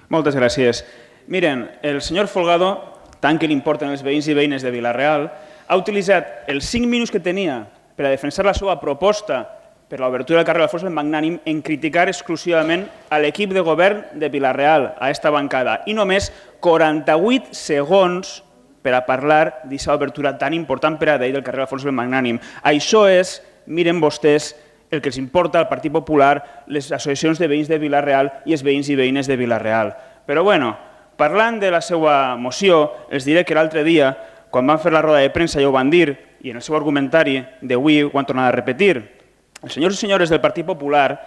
Moltes gràcies. Miren, el senyor Folgado, tant que li importen els veïns i veïnes de Vila-real, ha utilitzat els 5 minuts que tenia per a defensar la seva proposta per l'obertura del carrer Alfonso el Magnànim en criticar exclusivament a l'equip de govern de Vila-real, a esta bancada, i només 48 segons per a parlar d'aquesta obertura tan important per a ell del carrer Alfonso el Magnànim. Això és, miren vostès, el que els importa al Partit Popular, les associacions de veïns de Vila-real i els veïns i veïnes de Vila-real. Però, bueno, parlant de la seva moció, els diré que l'altre dia, quan van fer la roda de premsa, ja ho van dir, i en el seu argumentari d'avui ho han tornat a repetir, els senyors i senyores del Partit Popular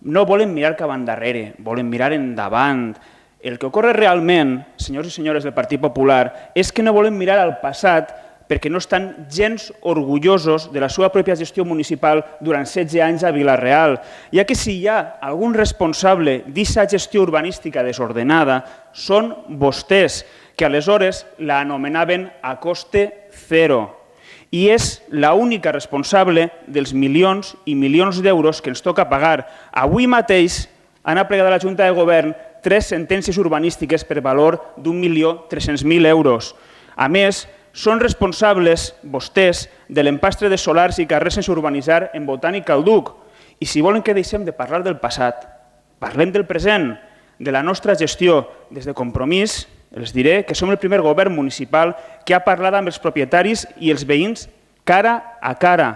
no volen mirar cap endarrere, volen mirar endavant. El que ocorre realment, senyors i senyores del Partit Popular, és que no volen mirar al passat perquè no estan gens orgullosos de la seva pròpia gestió municipal durant 16 anys a Vila-real, ja que si hi ha algun responsable d'aquesta gestió urbanística desordenada són vostès, que aleshores la anomenaven a coste zero. I és l'única responsable dels milions i milions d'euros que ens toca pagar. Avui mateix han aplegat a la Junta de Govern 3 sentències urbanístiques per valor d'1.300.000 euros. A més, són responsables, vostès, de l'empastre de solars i carrers sense urbanitzar en Botànic Calduc. I si volen que deixem de parlar del passat, parlem del present, de la nostra gestió. Des de Compromís, els diré que som el primer govern municipal que ha parlat amb els propietaris i els veïns cara a cara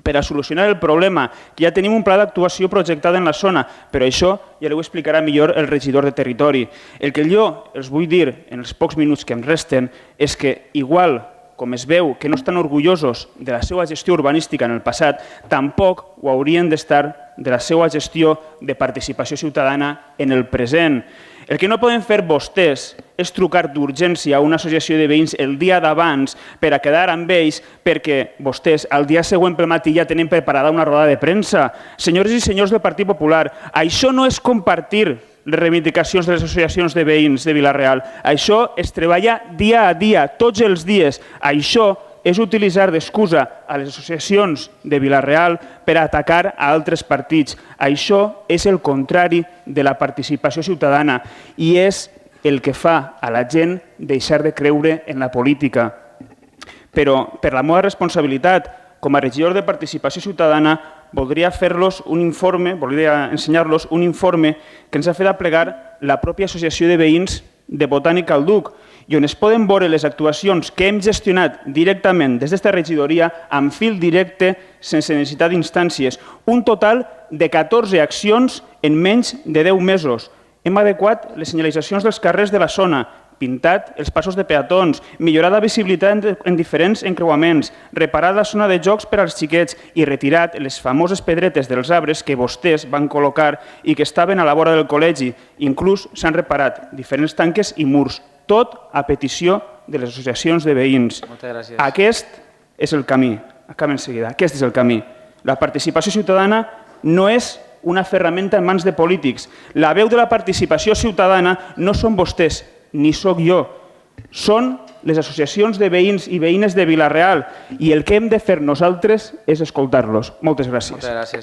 per a solucionar el problema, que ja tenim un pla d'actuació projectat en la zona, però això ja ho explicarà millor el regidor de territori. El que jo els vull dir en els pocs minuts que em resten és que, igual com es veu que no estan orgullosos de la seva gestió urbanística en el passat, tampoc ho haurien d'estar de la seva gestió de participació ciutadana en el present. El que no poden fer vostès és trucar d'urgència a una associació de veïns el dia d'abans per a quedar amb ells perquè vostès al dia següent pel matí ja tenen preparada una roda de premsa. Senyores i senyors del Partit Popular, això no és compartir les reivindicacions de les associacions de veïns de Vila-real. Això es treballa dia a dia, tots els dies. Això és utilitzar d'excusa a les associacions de Vila-real per atacar a altres partits. Això és el contrari de la participació ciutadana i és el que fa a la gent deixar de creure en la política. Però per la meva responsabilitat com a regidor de participació ciutadana voldria fer-los un informe, voldria ensenyar-los un informe que ens ha fet aplegar la pròpia associació de veïns de Botànic Calduc, i on es poden veure les actuacions que hem gestionat directament des d'esta regidoria amb fil directe sense necessitat d'instàncies. Un total de 14 accions en menys de 10 mesos. Hem adequat les senyalitzacions dels carrers de la zona, pintat els passos de peatons, millorat la visibilitat en diferents encreuaments, reparat la zona de jocs per als xiquets i retirat les famoses pedretes dels arbres que vostès van col·locar i que estaven a la vora del col·legi. Inclús s'han reparat diferents tanques i murs, tot a petició de les associacions de veïns. Moltes gràcies. Aquest és el camí. Acaba en seguida. Aquest és el camí. La participació ciutadana no és una ferramenta en mans de polítics. La veu de la participació ciutadana no són vostès, ni sóc jo. Són les associacions de veïns i veïnes de Vila-real i el que hem de fer nosaltres és escoltar-los. Moltes gràcies. Moltes gràcies.